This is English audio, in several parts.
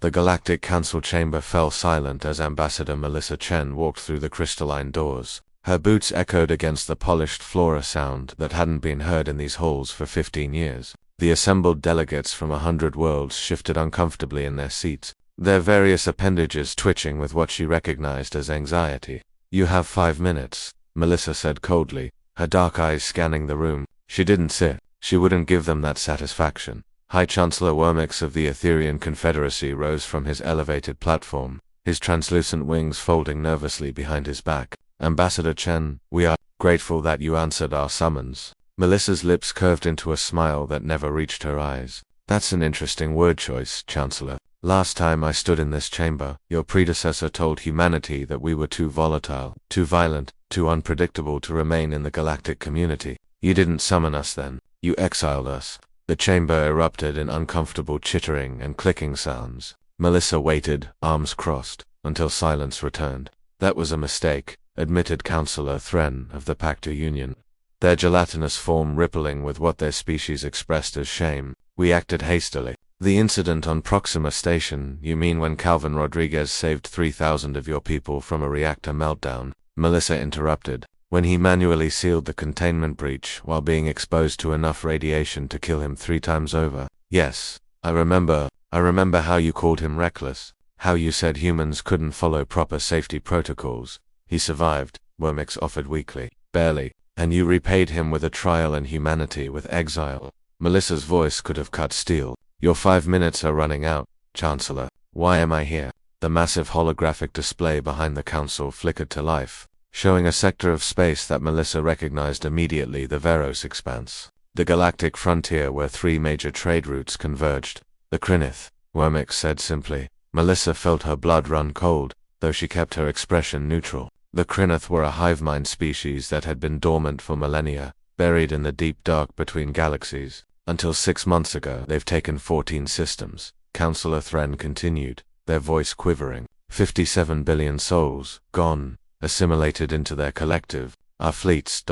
The Galactic Council chamber fell silent as Ambassador Melissa Chen walked through the crystalline doors. Her boots echoed against the polished floor, a sound that hadn't been heard in these halls for 15 years. The assembled delegates from 100 worlds shifted uncomfortably in their seats, their various appendages twitching with what she recognized as anxiety. "You have 5 minutes," Melissa said coldly, her dark eyes scanning the room. She didn't sit. She wouldn't give them that satisfaction. High Chancellor Wormix of the Etherian Confederacy rose from his elevated platform, his translucent wings folding nervously behind his back. "Ambassador Chen, we are grateful that you answered our summons." Melissa's lips curved into a smile that never reached her eyes. "That's an interesting word choice, Chancellor. Last time I stood in this chamber, your predecessor told humanity that we were too volatile, too violent, too unpredictable to remain in the galactic community. You didn't summon us then. You exiled us." The chamber erupted in uncomfortable chittering and clicking sounds. Melissa waited, arms crossed, until silence returned. "That was a mistake," admitted Councillor Thren of the Pacta Union, their gelatinous form rippling with what their species expressed as shame. "We acted hastily." "The incident on Proxima Station, you mean when Calvin Rodriguez saved 3,000 of your people from a reactor meltdown?" Melissa interrupted. "When he manually sealed the containment breach while being exposed to enough radiation to kill him 3 times over. Yes, I remember how you called him reckless, how you said humans couldn't follow proper safety protocols. He survived," Wormix offered weakly. "Barely. And you repaid him with a trial in humanity with exile." Melissa's voice could have cut steel. "Your 5 minutes are running out, Chancellor. Why am I here?" The massive holographic display behind the council flickered to life, showing a sector of space that Melissa recognized immediately, the Veros expanse. The galactic frontier where 3 major trade routes converged. "The Krynith," Wormix said simply. Melissa felt her blood run cold, though she kept her expression neutral. The Krynith were a hive mind species that had been dormant for millennia, buried in the deep dark between galaxies. Until 6 months ago, they've taken 14 systems. Councillor Thren continued, their voice quivering. 57 billion souls, gone, assimilated into their collective. Our fleets, ...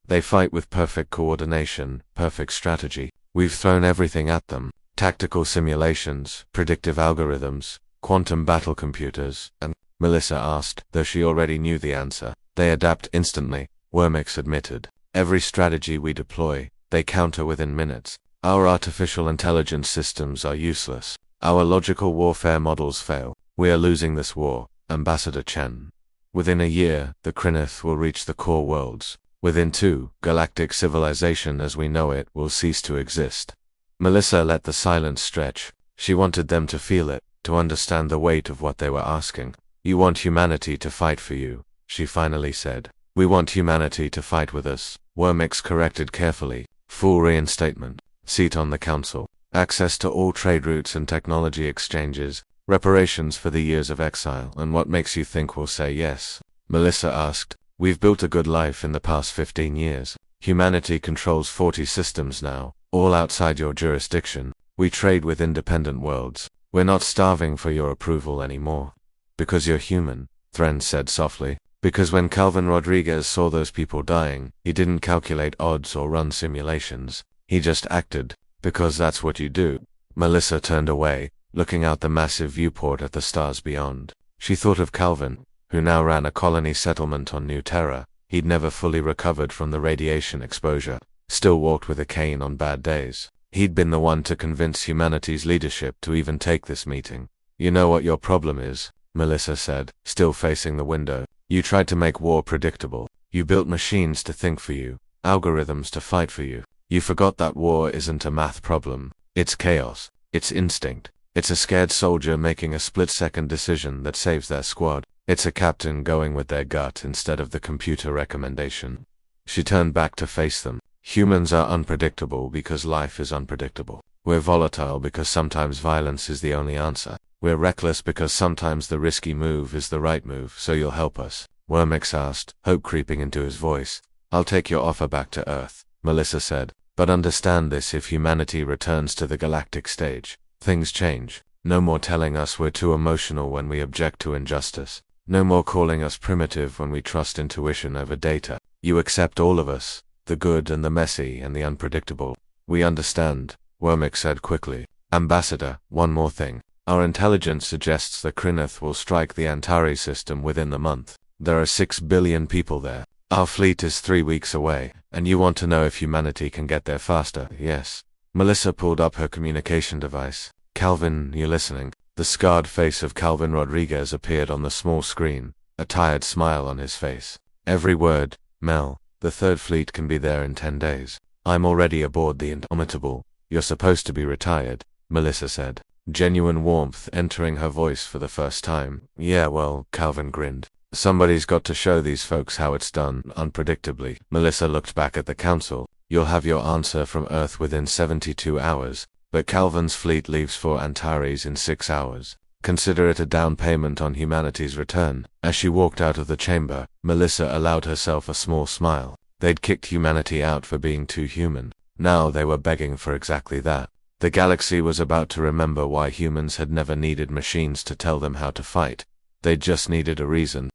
They fight with perfect coordination, perfect strategy. We've thrown everything at them. Tactical simulations, predictive algorithms, quantum battle computers, and Melissa asked, though she already knew the answer. "They adapt instantly," Wormix admitted. "Every strategy we deploy, they counter within minutes. Our artificial intelligence systems are useless. Our logical warfare models fail. We are losing this war, Ambassador Chen. Within a year, the Krynith will reach the core worlds. Within 2, galactic civilization as we know it will cease to exist." Melissa let the silence stretch. She wanted them to feel it, to understand the weight of what they were asking. "You want humanity to fight for you," she finally said. "We want humanity to fight with us," Wormix corrected carefully. "Full reinstatement, seat on the council, access to all trade routes and technology exchanges, reparations for the years of exile. And what makes you think we'll say yes?" Melissa asked. "We've built a good life in the past 15 years. Humanity controls 40 systems now, all outside your jurisdiction. We trade with independent worlds. We're not starving for your approval anymore." "Because you're human," Thren said softly. "Because when Calvin Rodriguez saw those people dying, he didn't calculate odds or run simulations. He just acted. Because that's what you do." Melissa turned away, looking out the massive viewport at the stars beyond. She thought of Calvin, who now ran a colony settlement on New Terra. He'd never fully recovered from the radiation exposure, still walked with a cane on bad days. He'd been the one to convince humanity's leadership to even take this meeting. "You know what your problem is," Melissa said, still facing the window. "You tried to make war predictable. You built machines to think for you, algorithms to fight for you. You forgot that war isn't a math problem. It's chaos. It's instinct. It's a scared soldier making a split-second decision that saves their squad. It's a captain going with their gut instead of the computer recommendation." She turned back to face them. "Humans are unpredictable because life is unpredictable. We're volatile because sometimes violence is the only answer. We're reckless because sometimes the risky move is the right move, so you'll help us?" Wormix asked, hope creeping into his voice. "I'll take your offer back to Earth," Melissa said. "But understand this: if humanity returns to the galactic stage, things change. No more telling us we're too emotional when we object to injustice. No more calling us primitive when we trust intuition over data. You accept all of us, the good and the messy and the unpredictable." "We understand," Wormix said quickly. "Ambassador, one more thing. Our intelligence suggests the Kryneth will strike the Antari system within the month. There are 6 billion people there. Our fleet is 3 weeks away, and you want to know if humanity can get there faster, yes? Melissa pulled up her communication device. Calvin, you listening? The scarred face of Calvin Rodriguez appeared on the small screen, a tired smile on his face. Every word, Mel. The Third Fleet can be there in 10 days. I'm already aboard the Indomitable. You're supposed to be retired, Melissa said, genuine warmth entering her voice for the first time. Yeah, well, Calvin grinned. Somebody's got to show these folks how it's done. Unpredictably, Melissa looked back at the council. You'll have your answer from Earth within 72 hours, but Calvin's fleet leaves for Antares in 6 hours. Consider it a down payment on humanity's return. As she walked out of the chamber, Melissa allowed herself a small smile. They'd kicked humanity out for being too human. Now they were begging for exactly that. The galaxy was about to remember why humans had never needed machines to tell them how to fight. They just needed a reason